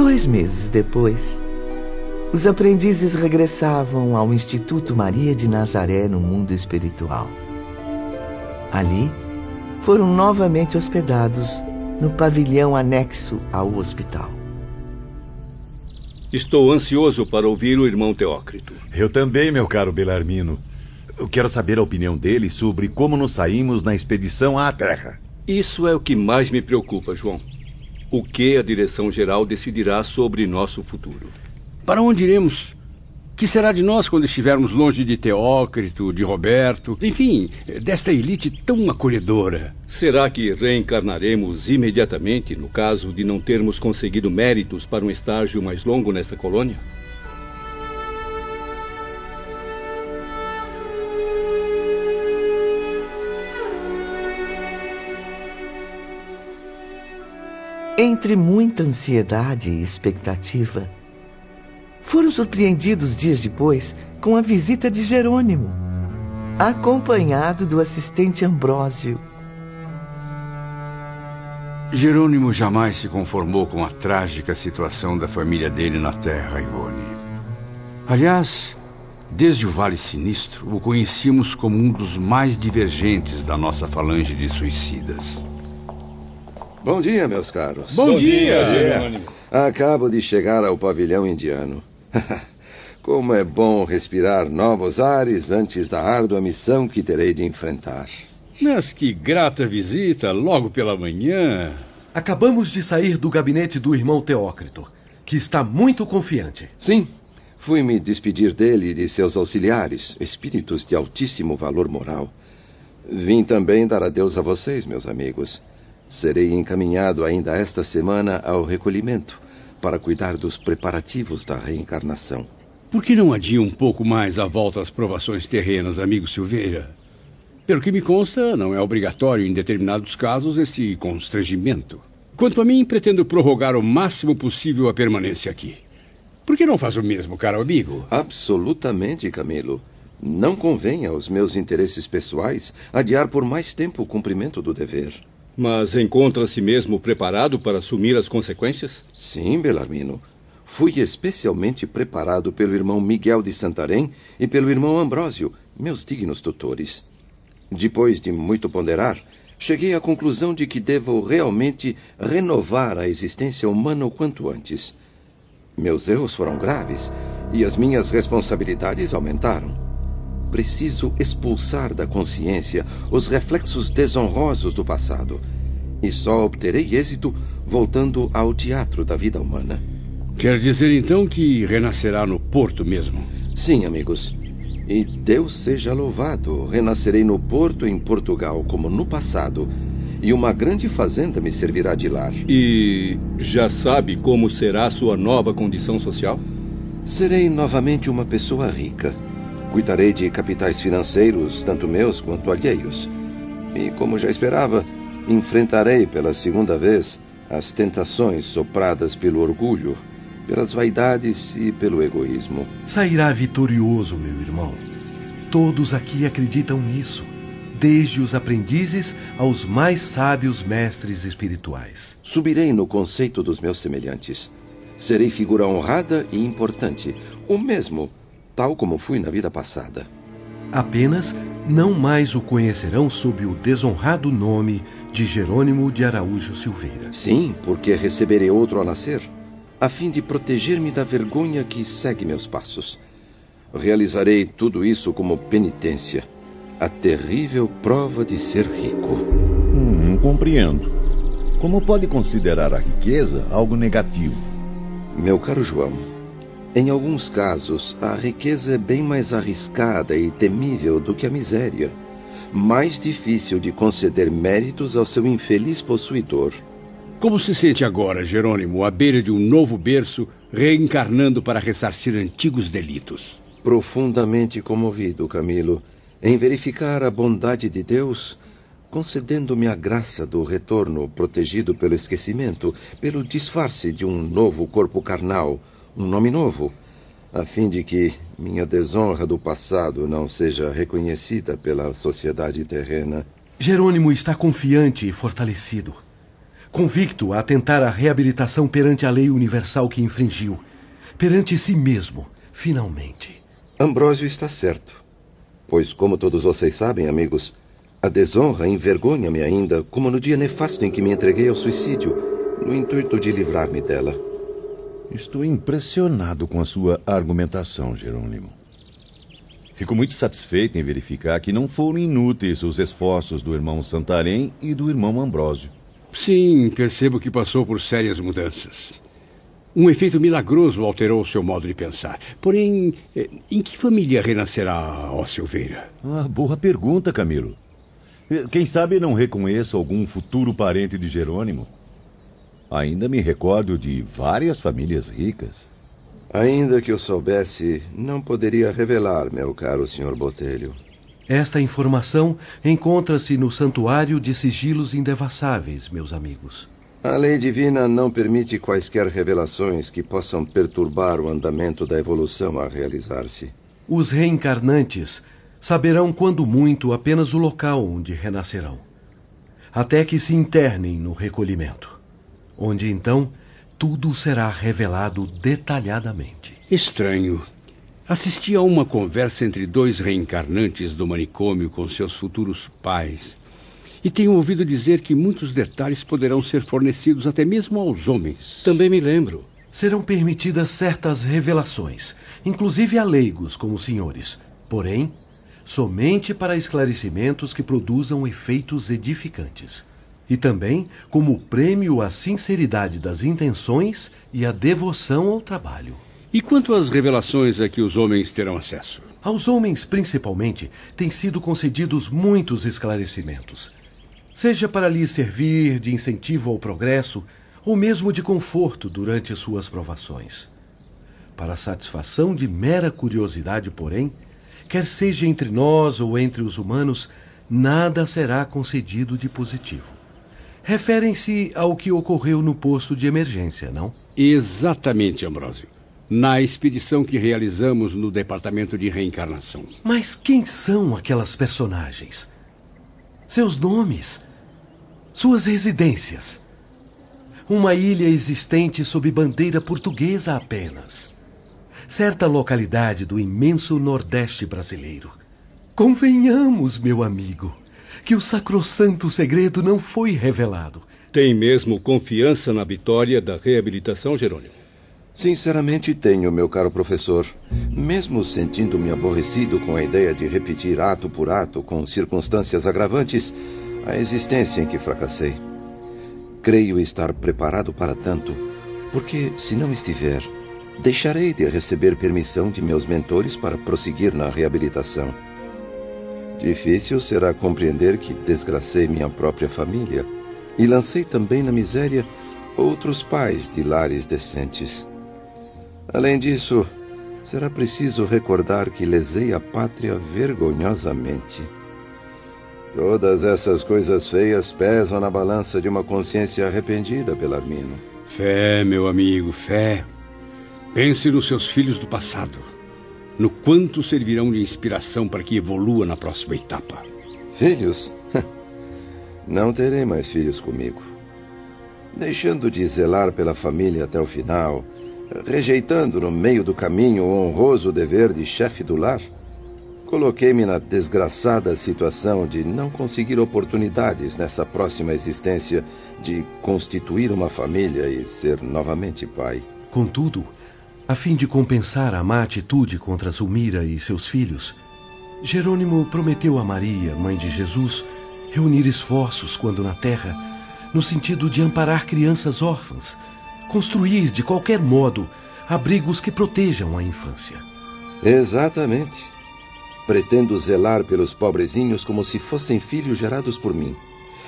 2 meses depois, os aprendizes regressavam ao Instituto Maria de Nazaré no mundo espiritual. Ali, foram novamente hospedados no pavilhão anexo ao hospital. Estou ansioso para ouvir o irmão Teócrito. Eu também, meu caro Belarmino. Eu quero saber a opinião dele sobre como nos saímos na expedição à Terra. Isso é o que mais me preocupa, João. O que a direção-geral decidirá sobre nosso futuro? Para onde iremos? O que será de nós quando estivermos longe de Teócrito, de Roberto, enfim, desta elite tão acolhedora? Será que reencarnaremos imediatamente no caso de não termos conseguido méritos para um estágio mais longo nesta colônia? Entre muita ansiedade e expectativa, foram surpreendidos dias depois com a visita de Jerônimo, acompanhado do assistente Ambrósio. Jerônimo jamais se conformou com a trágica situação da família dele na Terra, Ivone. Aliás, desde o Vale Sinistro, o conhecíamos como um dos mais divergentes da nossa falange de suicidas. Bom dia, meus caros. Bom dia, Jerônimo. Acabo de chegar ao pavilhão indiano. Como é bom respirar novos ares antes da árdua missão que terei de enfrentar. Mas que grata visita, logo pela manhã. Acabamos de sair do gabinete do irmão Teócrito, que está muito confiante. Sim, fui me despedir dele e de seus auxiliares, espíritos de altíssimo valor moral. Vim também dar adeus a vocês, meus amigos. Serei encaminhado ainda esta semana ao recolhimento, para cuidar dos preparativos da reencarnação. Por que não adia um pouco mais a volta às provações terrenas, amigo Silveira? Pelo que me consta, não é obrigatório em determinados casos esse constrangimento. Quanto a mim, pretendo prorrogar o máximo possível a permanência aqui. Por que não faz o mesmo, caro amigo? Absolutamente, Camilo. Não convém aos meus interesses pessoais adiar por mais tempo o cumprimento do dever. Mas encontra-se mesmo preparado para assumir as consequências? Sim, Belarmino. Fui especialmente preparado pelo irmão Miguel de Santarém e pelo irmão Ambrósio, meus dignos tutores. Depois de muito ponderar, cheguei à conclusão de que devo realmente renovar a existência humana o quanto antes. Meus erros foram graves e as minhas responsabilidades aumentaram. Preciso expulsar da consciência os reflexos desonrosos do passado. E só obterei êxito voltando ao teatro da vida humana. Quer dizer, então, que renascerá no Porto mesmo? Sim, amigos. E Deus seja louvado, renascerei no Porto, em Portugal, como no passado. E uma grande fazenda me servirá de lar. E já sabe como será sua nova condição social? Serei novamente uma pessoa rica. Cuidarei de capitais financeiros, tanto meus quanto alheios. E, como já esperava, enfrentarei pela segunda vez as tentações sopradas pelo orgulho, pelas vaidades e pelo egoísmo. Sairá vitorioso, meu irmão. Todos aqui acreditam nisso, desde os aprendizes aos mais sábios mestres espirituais. Subirei no conceito dos meus semelhantes. Serei figura honrada e importante, o mesmo, tal como fui na vida passada. Apenas não mais o conhecerão sob o desonrado nome de Jerônimo de Araújo Silveira. Sim, porque receberei outro ao nascer, a fim de proteger-me da vergonha que segue meus passos. Realizarei tudo isso como penitência, a terrível prova de ser rico. Compreendo. Como pode considerar a riqueza algo negativo? Meu caro João, em alguns casos, a riqueza é bem mais arriscada e temível do que a miséria. Mais difícil de conceder méritos ao seu infeliz possuidor. Como se sente agora, Jerônimo, à beira de um novo berço, reencarnando para ressarcir antigos delitos? Profundamente comovido, Camilo, em verificar a bondade de Deus, concedendo-me a graça do retorno protegido pelo esquecimento, pelo disfarce de um novo corpo carnal, um nome novo, a fim de que minha desonra do passado não seja reconhecida pela sociedade terrena. Jerônimo está confiante e fortalecido. convicto a tentar a reabilitação perante a lei universal que infringiu, perante si mesmo, finalmente. Ambrósio está certo, pois, como todos vocês sabem, amigos, a desonra envergonha-me ainda, como no dia nefasto em que me entreguei ao suicídio, no intuito de livrar-me dela. Estou impressionado com a sua argumentação, Jerônimo. Fico muito satisfeito em verificar que não foram inúteis os esforços do irmão Santarém e do irmão Ambrósio. Sim, percebo que passou por sérias mudanças. Um efeito milagroso alterou seu modo de pensar. Porém, em que família renascerá, ó Silveira? Boa pergunta, Camilo. Quem sabe não reconheço algum futuro parente de Jerônimo. Ainda me recordo de várias famílias ricas. Ainda que eu soubesse, não poderia revelar, meu caro Sr. Botelho. Esta informação encontra-se no Santuário de Sigilos Indevassáveis, meus amigos. A lei divina não permite quaisquer revelações que possam perturbar o andamento da evolução a realizar-se. Os reencarnantes saberão quando muito apenas o local onde renascerão, até que se internem no recolhimento, onde então tudo será revelado detalhadamente. Estranho. Assisti a uma conversa entre dois reencarnantes do manicômio com seus futuros pais. E tenho ouvido dizer que muitos detalhes poderão ser fornecidos até mesmo aos homens. Também me lembro. Serão permitidas certas revelações, inclusive a leigos como os senhores. Porém, somente para esclarecimentos que produzam efeitos edificantes. E também como prêmio à sinceridade das intenções e à devoção ao trabalho. E quanto às revelações a que os homens terão acesso? Aos homens, principalmente, têm sido concedidos muitos esclarecimentos. Seja para lhes servir de incentivo ao progresso, ou mesmo de conforto durante suas provações. Para a satisfação de mera curiosidade, porém, quer seja entre nós ou entre os humanos, nada será concedido de positivo. Referem-se ao que ocorreu no posto de emergência, não? Exatamente, Ambrósio. Na expedição que realizamos no Departamento de Reencarnação. Mas quem são aquelas personagens? Seus nomes? Suas residências? Uma ilha existente sob bandeira portuguesa apenas. Certa localidade do imenso Nordeste brasileiro. Convenhamos, meu amigo, que o sacrossanto segredo não foi revelado. Tem mesmo confiança na vitória da reabilitação, Jerônimo? Sinceramente tenho, meu caro professor. Mesmo sentindo-me aborrecido com a ideia de repetir ato por ato, com circunstâncias agravantes, a existência em que fracassei. Creio estar preparado para tanto, porque, se não estiver, deixarei de receber permissão de meus mentores para prosseguir na reabilitação. Difícil será compreender que desgracei minha própria família e lancei também na miséria outros pais de lares decentes. Além disso, será preciso recordar que lesei a pátria vergonhosamente. Todas essas coisas feias pesam na balança de uma consciência arrependida, Belarmino. Fé, meu amigo, fé. Pense nos seus filhos do passado. No quanto servirão de inspiração para que evolua na próxima etapa. Filhos? Não terei mais filhos comigo. Deixando de zelar pela família até o final, rejeitando no meio do caminho o honroso dever de chefe do lar, coloquei-me na desgraçada situação de não conseguir oportunidades nessa próxima existência de constituir uma família e ser novamente pai. Contudo, a fim de compensar a má atitude contra Zulmira e seus filhos, Jerônimo prometeu a Maria, mãe de Jesus, reunir esforços quando na terra, no sentido de amparar crianças órfãs, construir, de qualquer modo, abrigos que protejam a infância. Exatamente. Pretendo zelar pelos pobrezinhos como se fossem filhos gerados por mim.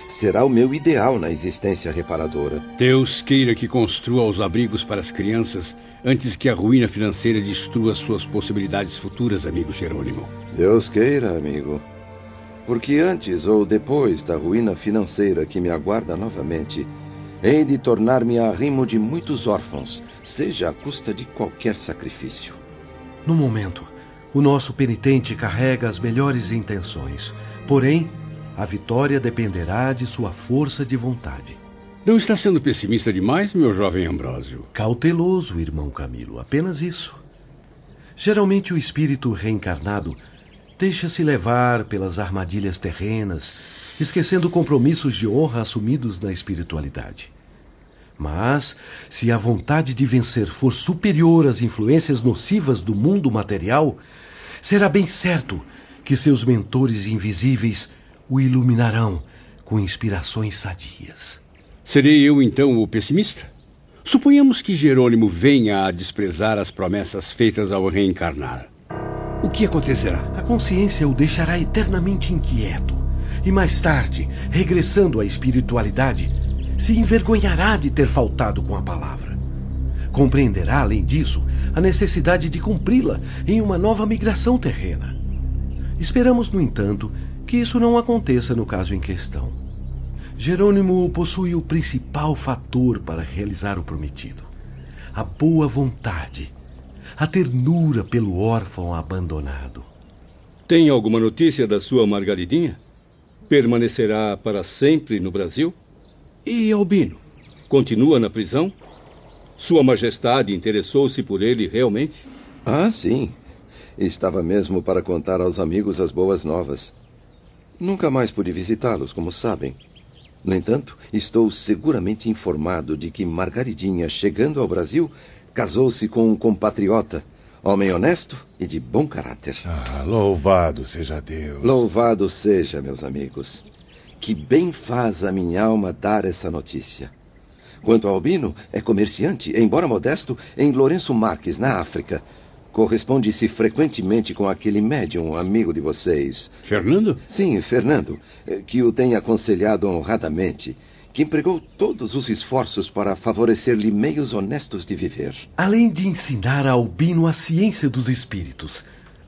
Será o meu ideal na existência reparadora. Deus queira que construa os abrigos para as crianças antes que a ruína financeira destrua suas possibilidades futuras, amigo Jerônimo. Deus queira, amigo. Porque antes ou depois da ruína financeira que me aguarda novamente, hei de tornar-me arrimo de muitos órfãos, seja à custa de qualquer sacrifício. No momento, o nosso penitente carrega as melhores intenções, porém, a vitória dependerá de sua força de vontade. Não está sendo pessimista demais, meu jovem Ambrósio? Cauteloso, irmão Camilo, apenas isso. Geralmente o espírito reencarnado deixa-se levar pelas armadilhas terrenas, esquecendo compromissos de honra assumidos na espiritualidade. Mas, se a vontade de vencer for superior às influências nocivas do mundo material, será bem certo que seus mentores invisíveis o iluminarão com inspirações sadias. Serei eu, então, o pessimista? Suponhamos que Jerônimo venha a desprezar as promessas feitas ao reencarnar. O que acontecerá? A consciência o deixará eternamente inquieto. E mais tarde, regressando à espiritualidade, se envergonhará de ter faltado com a palavra. Compreenderá, além disso, a necessidade de cumpri-la em uma nova migração terrena. Esperamos, no entanto, que isso não aconteça no caso em questão. Jerônimo possui o principal fator para realizar o prometido: a boa vontade, a ternura pelo órfão abandonado. Tem alguma notícia da sua Margaridinha? Permanecerá para sempre no Brasil? E Albino? Continua na prisão? Sua Majestade interessou-se por ele realmente? Ah, sim. Estava mesmo para contar aos amigos as boas novas. Nunca mais pude visitá-los, como sabem. No entanto, estou seguramente informado de que Margaridinha, chegando ao Brasil, casou-se com um compatriota, homem honesto e de bom caráter. Ah, louvado seja Deus. Louvado seja, meus amigos. Que bem faz a minha alma dar essa notícia. Quanto ao Albino, é comerciante, embora modesto, em Lourenço Marques, na África. Corresponde-se frequentemente com aquele médium amigo de vocês. Fernando? Sim, Fernando, que o tem aconselhado honradamente, que empregou todos os esforços para favorecer-lhe meios honestos de viver. Além de ensinar a Albino a ciência dos espíritos,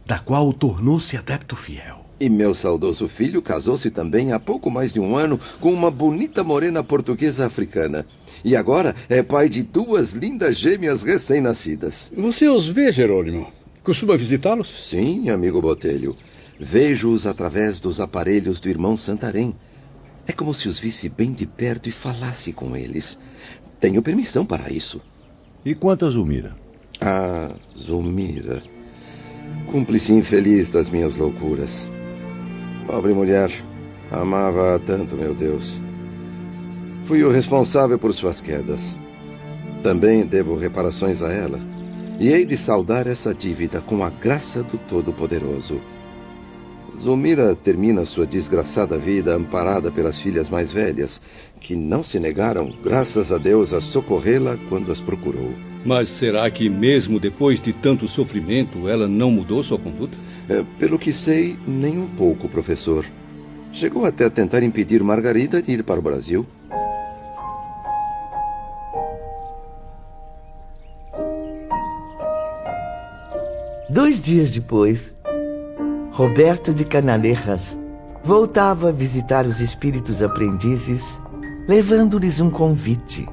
da qual tornou-se adepto fiel. E meu saudoso filho casou-se também há pouco mais de um ano com uma bonita morena portuguesa africana. E agora é pai de 2 lindas gêmeas recém-nascidas. Você os vê, Jerônimo? Costuma visitá-los? Sim, amigo Botelho. Vejo-os através dos aparelhos do irmão Santarém. É como se os visse bem de perto e falasse com eles. Tenho permissão para isso. E quanto a Zulmira? Ah, Zulmira. Cúmplice infeliz das minhas loucuras. Pobre mulher. Amava-a tanto, meu Deus. Fui o responsável por suas quedas. Também devo reparações a ela. E hei de saldar essa dívida com a graça do Todo-Poderoso. Zulmira termina sua desgraçada vida amparada pelas filhas mais velhas, que não se negaram, graças a Deus, a socorrê-la quando as procurou. Mas será que mesmo depois de tanto sofrimento ela não mudou sua conduta? Pelo que sei, nem um pouco, professor. Chegou até a tentar impedir Margarida de ir para o Brasil. Dois dias depois, Roberto de Canaleiras voltava a visitar os espíritos aprendizes, levando-lhes um convite.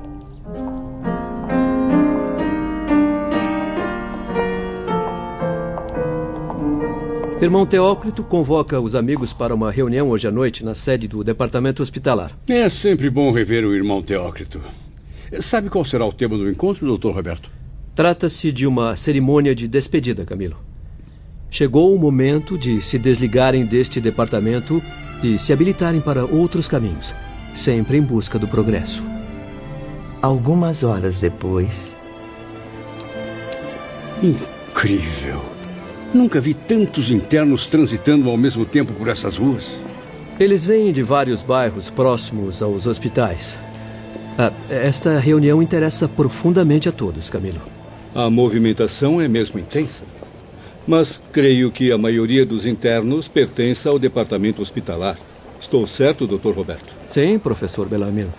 Irmão Teócrito convoca os amigos para uma reunião hoje à noite na sede do departamento hospitalar. É sempre bom rever o irmão Teócrito. Sabe qual será o tema do encontro, doutor Roberto? Trata-se de uma cerimônia de despedida, Camilo. Chegou o momento de se desligarem deste departamento e se habilitarem para outros caminhos, sempre em busca do progresso. Algumas horas depois... Incrível! Nunca vi tantos internos transitando ao mesmo tempo por essas ruas. Eles vêm de vários bairros próximos aos hospitais. Esta reunião interessa profundamente a todos, Camilo. A movimentação é mesmo intensa. Mas creio que a maioria dos internos pertence ao departamento hospitalar. Estou certo, Dr. Roberto? Sim, professor Bellarmino.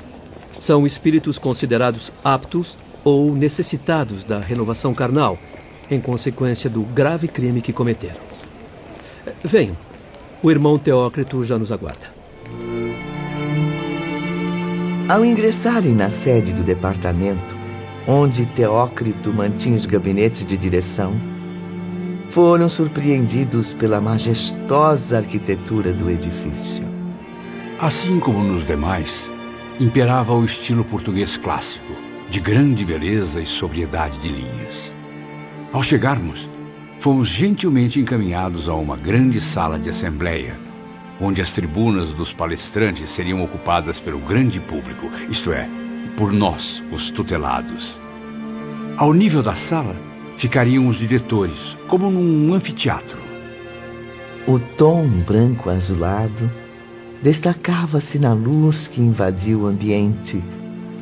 São espíritos considerados aptos ou necessitados da renovação carnal, em consequência do grave crime que cometeram. Venham, o irmão Teócrito já nos aguarda. Ao ingressarem na sede do departamento, onde Teócrito mantinha os gabinetes de direção, foram surpreendidos pela majestosa arquitetura do edifício. Assim como nos demais, imperava o estilo português clássico, de grande beleza e sobriedade de linhas. Ao chegarmos, fomos gentilmente encaminhados a uma grande sala de assembleia, onde as tribunas dos palestrantes seriam ocupadas pelo grande público, isto é, por nós, os tutelados. Ao nível da sala, ficariam os diretores, como num anfiteatro. O tom branco azulado destacava-se na luz que invadia o ambiente,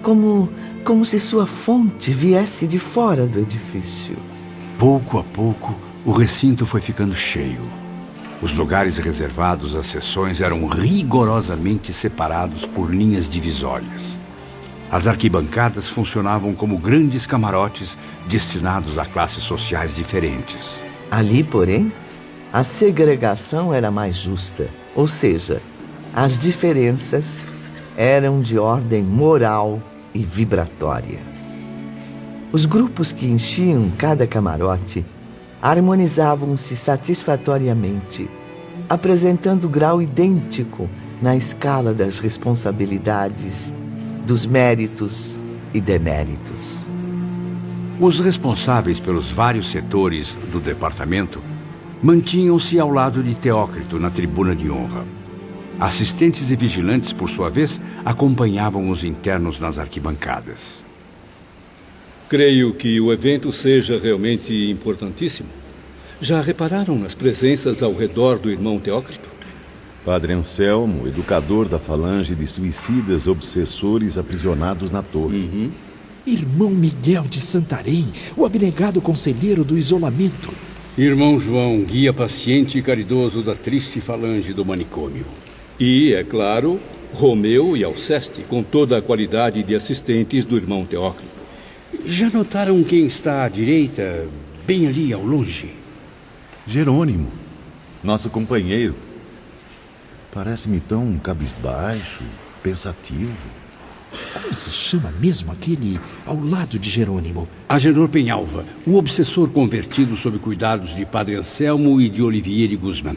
como se sua fonte viesse de fora do edifício. Pouco a pouco, o recinto foi ficando cheio. Os lugares reservados às sessões eram rigorosamente separados por linhas divisórias. As arquibancadas funcionavam como grandes camarotes destinados a classes sociais diferentes. Ali, porém, a segregação era mais justa, ou seja, as diferenças eram de ordem moral e vibratória. Os grupos que enchiam cada camarote harmonizavam-se satisfatoriamente, apresentando grau idêntico na escala das responsabilidades, dos méritos e deméritos. Os responsáveis pelos vários setores do departamento mantinham-se ao lado de Teócrito na tribuna de honra. Assistentes e vigilantes, por sua vez, acompanhavam os internos nas arquibancadas. Creio que o evento seja realmente importantíssimo. Já repararam nas presenças ao redor do irmão Teócrito? Padre Anselmo, educador da falange de suicidas obsessores aprisionados na torre. Irmão Miguel de Santarém, o abnegado conselheiro do isolamento. Irmão João, guia paciente e caridoso da triste falange do manicômio. E, é claro, Romeu e Alceste, com toda a qualidade de assistentes do irmão Teócrito. Já notaram quem está à direita, bem ali ao longe? Jerônimo, nosso companheiro. Parece-me tão cabisbaixo, pensativo. Como se chama mesmo aquele ao lado de Jerônimo? Agenor Penhalva, o obsessor convertido sob cuidados de Padre Anselmo e de Olivier Guzmán.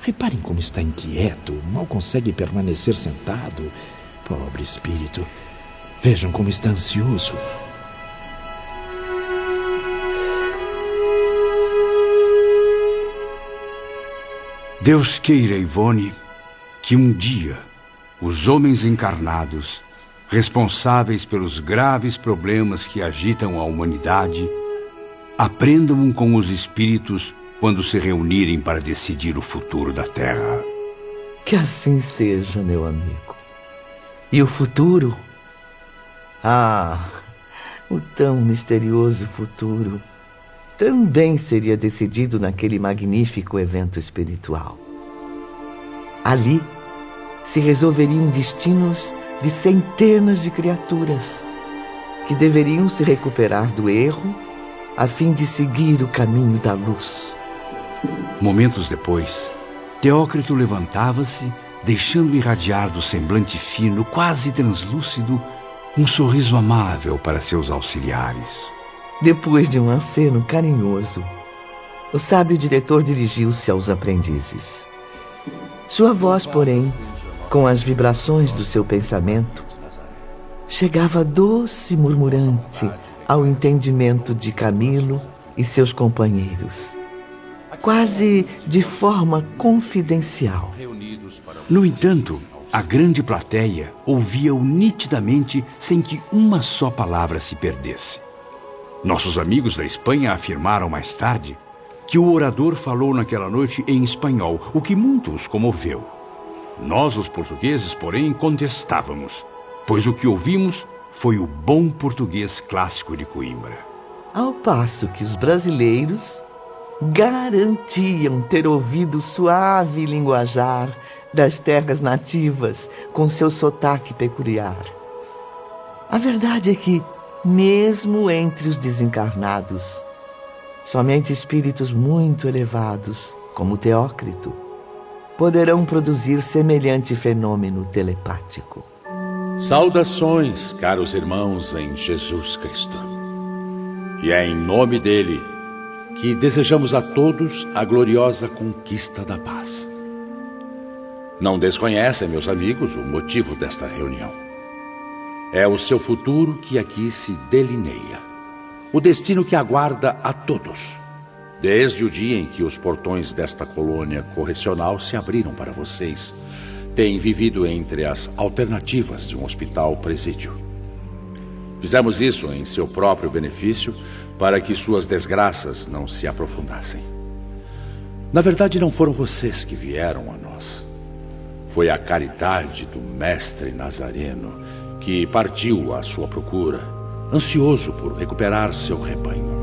Reparem como está inquieto, mal consegue permanecer sentado. Pobre espírito. Vejam como está ansioso. Deus queira, Ivone, que um dia os homens encarnados, responsáveis pelos graves problemas que agitam a humanidade, aprendam com os espíritos quando se reunirem para decidir o futuro da Terra. Que assim seja, meu amigo. E o futuro? Ah, o tão misterioso futuro também seria decidido naquele magnífico evento espiritual. Ali se resolveriam destinos de centenas de criaturas que deveriam se recuperar do erro a fim de seguir o caminho da luz. Momentos depois, Teócrito levantava-se, deixando irradiar do semblante fino, quase translúcido, um sorriso amável para seus auxiliares. Depois de um aceno carinhoso, o sábio diretor dirigiu-se aos aprendizes. Sua voz, porém, com as vibrações do seu pensamento, chegava doce e murmurante ao entendimento de Camilo e seus companheiros, quase de forma confidencial. No entanto, a grande plateia ouvia-o nitidamente sem que uma só palavra se perdesse. Nossos amigos da Espanha afirmaram mais tarde que o orador falou naquela noite em espanhol, o que muito os comoveu. Nós, os portugueses, porém, contestávamos, pois o que ouvimos foi o bom português clássico de Coimbra. Ao passo que os brasileiros garantiam ter ouvido o suave linguajar das terras nativas com seu sotaque peculiar. A verdade é que, mesmo entre os desencarnados, somente espíritos muito elevados, como Teócrito, poderão produzir semelhante fenômeno telepático. Saudações, caros irmãos em Jesus Cristo. E é em nome dele que desejamos a todos a gloriosa conquista da paz. Não desconhecem, meus amigos, o motivo desta reunião. É o seu futuro que aqui se delineia. O destino que aguarda a todos. Desde o dia em que os portões desta colônia correcional se abriram para vocês, têm vivido entre as alternativas de um hospital-presídio. Fizemos isso em seu próprio benefício, para que suas desgraças não se aprofundassem. Na verdade, não foram vocês que vieram a nós. Foi a caridade do mestre Nazareno que partiu à sua procura, ansioso por recuperar seu rebanho.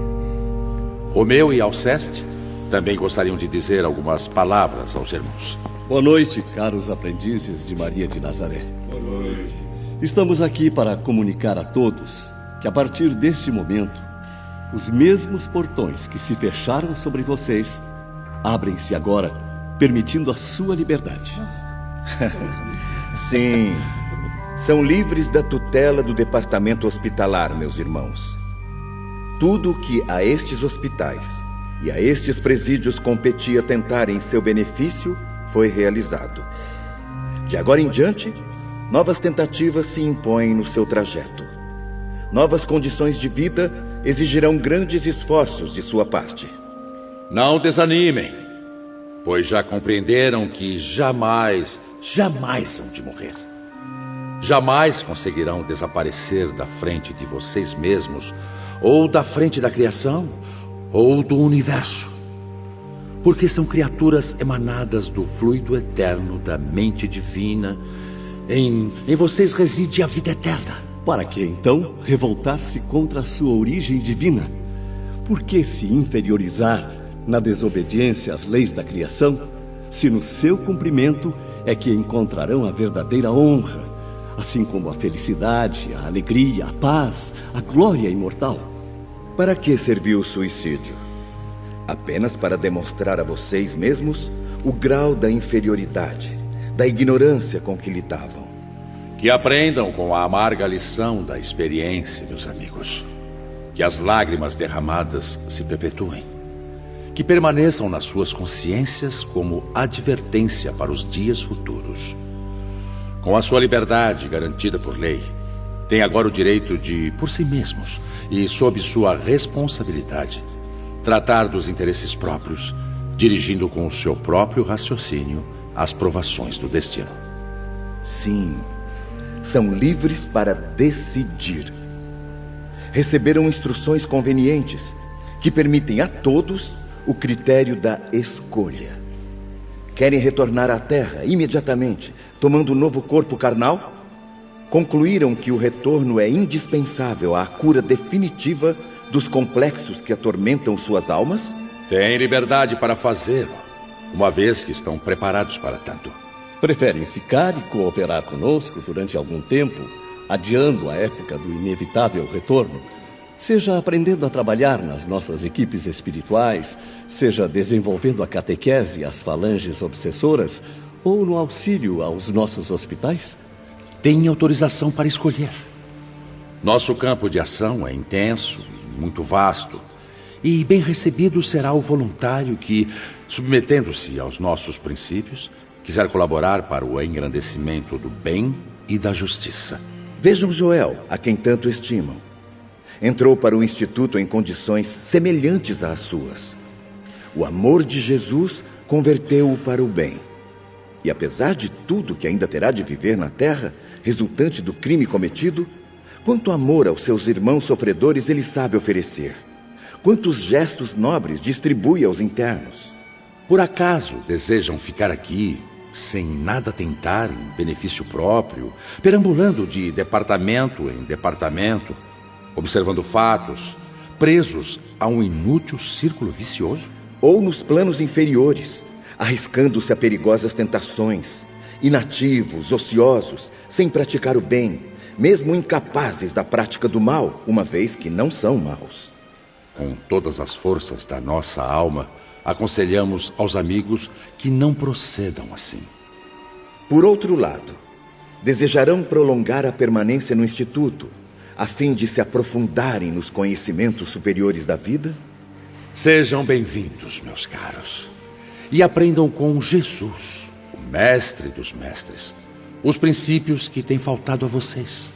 Romeu e Alceste também gostariam de dizer algumas palavras aos irmãos. Boa noite, caros aprendizes de Maria de Nazaré. Boa noite. Estamos aqui para comunicar a todos que, a partir deste momento, os mesmos portões que se fecharam sobre vocês abrem-se agora, permitindo a sua liberdade. Sim, são livres da tutela do departamento hospitalar, meus irmãos. Tudo o que a estes hospitais e a estes presídios competia tentar em seu benefício foi realizado. De agora em diante, novas tentativas se impõem no seu trajeto. Novas condições de vida exigirão grandes esforços de sua parte. Não desanimem, pois já compreenderam que jamais hão de morrer. Jamais conseguirão desaparecer da frente de vocês mesmos, ou da frente da criação, ou do universo. Porque são criaturas emanadas do fluido eterno da mente divina. Em vocês reside a vida eterna. Para que, então, revoltar-se contra a sua origem divina? Por que se inferiorizar na desobediência às leis da criação, se no seu cumprimento é que encontrarão a verdadeira honra, assim como a felicidade, a alegria, a paz, a glória imortal? Para que serviu o suicídio? Apenas para demonstrar a vocês mesmos o grau da inferioridade, da ignorância com que lidavam. Que aprendam com a amarga lição da experiência, meus amigos. Que as lágrimas derramadas se perpetuem. Que permaneçam nas suas consciências como advertência para os dias futuros. Com a sua liberdade garantida por lei, têm agora o direito de, por si mesmos e sob sua responsabilidade, tratar dos interesses próprios, dirigindo com o seu próprio raciocínio as provações do destino. Sim, são livres para decidir. Receberam instruções convenientes que permitem a todos o critério da escolha. Querem retornar à Terra imediatamente, tomando um novo corpo carnal? Concluíram que o retorno é indispensável à cura definitiva dos complexos que atormentam suas almas? Têm liberdade para fazê-lo, uma vez que estão preparados para tanto. Preferem ficar e cooperar conosco durante algum tempo, adiando a época do inevitável retorno, seja aprendendo a trabalhar nas nossas equipes espirituais, seja desenvolvendo a catequese e as falanges obsessoras, ou no auxílio aos nossos hospitais? Têm autorização para escolher. Nosso campo de ação é intenso e muito vasto, e bem recebido será o voluntário que, submetendo-se aos nossos princípios, quiser colaborar para o engrandecimento do bem e da justiça. Vejam Joel, a quem tanto estimam. Entrou para o Instituto em condições semelhantes às suas. O amor de Jesus converteu-o para o bem. E apesar de tudo que ainda terá de viver na terra, resultante do crime cometido, quanto amor aos seus irmãos sofredores ele sabe oferecer. Quantos gestos nobres distribui aos internos. Por acaso desejam ficar aqui, sem nada tentar em benefício próprio, perambulando de departamento em departamento, observando fatos, presos a um inútil círculo vicioso? Ou nos planos inferiores, arriscando-se a perigosas tentações, inativos, ociosos, sem praticar o bem, mesmo incapazes da prática do mal, uma vez que não são maus. Com todas as forças da nossa alma, aconselhamos aos amigos que não procedam assim. Por outro lado, desejarão prolongar a permanência no Instituto, a fim de se aprofundarem nos conhecimentos superiores da vida? Sejam bem-vindos, meus caros, e aprendam com Jesus, o mestre dos mestres, os princípios que têm faltado a vocês.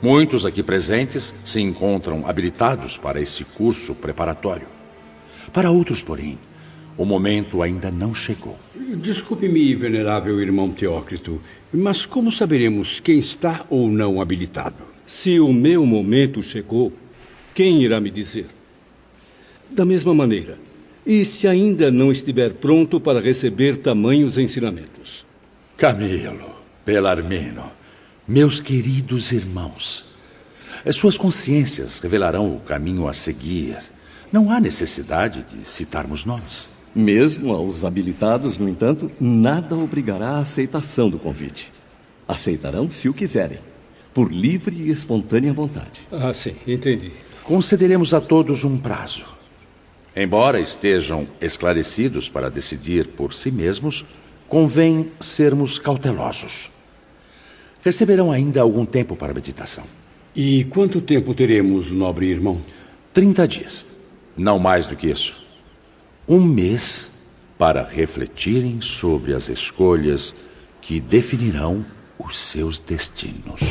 Muitos aqui presentes se encontram habilitados para esse curso preparatório. Para outros, porém, o momento ainda não chegou. Desculpe-me, venerável irmão Teócrito, mas como saberemos quem está ou não habilitado? Se o meu momento chegou, quem irá me dizer? Da mesma maneira, e se ainda não estiver pronto para receber tamanhos ensinamentos? Camilo, Belarmino, meus queridos irmãos, suas consciências revelarão o caminho a seguir. Não há necessidade de citarmos nomes. Mesmo aos habilitados, no entanto, nada obrigará à aceitação do convite. Aceitarão se o quiserem, por livre e espontânea vontade. Ah, sim, entendi. Concederemos a todos um prazo. Embora estejam esclarecidos para decidir por si mesmos, convém sermos cautelosos. Receberão ainda algum tempo para meditação. E quanto tempo teremos, nobre irmão? 30 dias. Não mais do que isso. 1 mês para refletirem sobre as escolhas que definirão os seus destinos.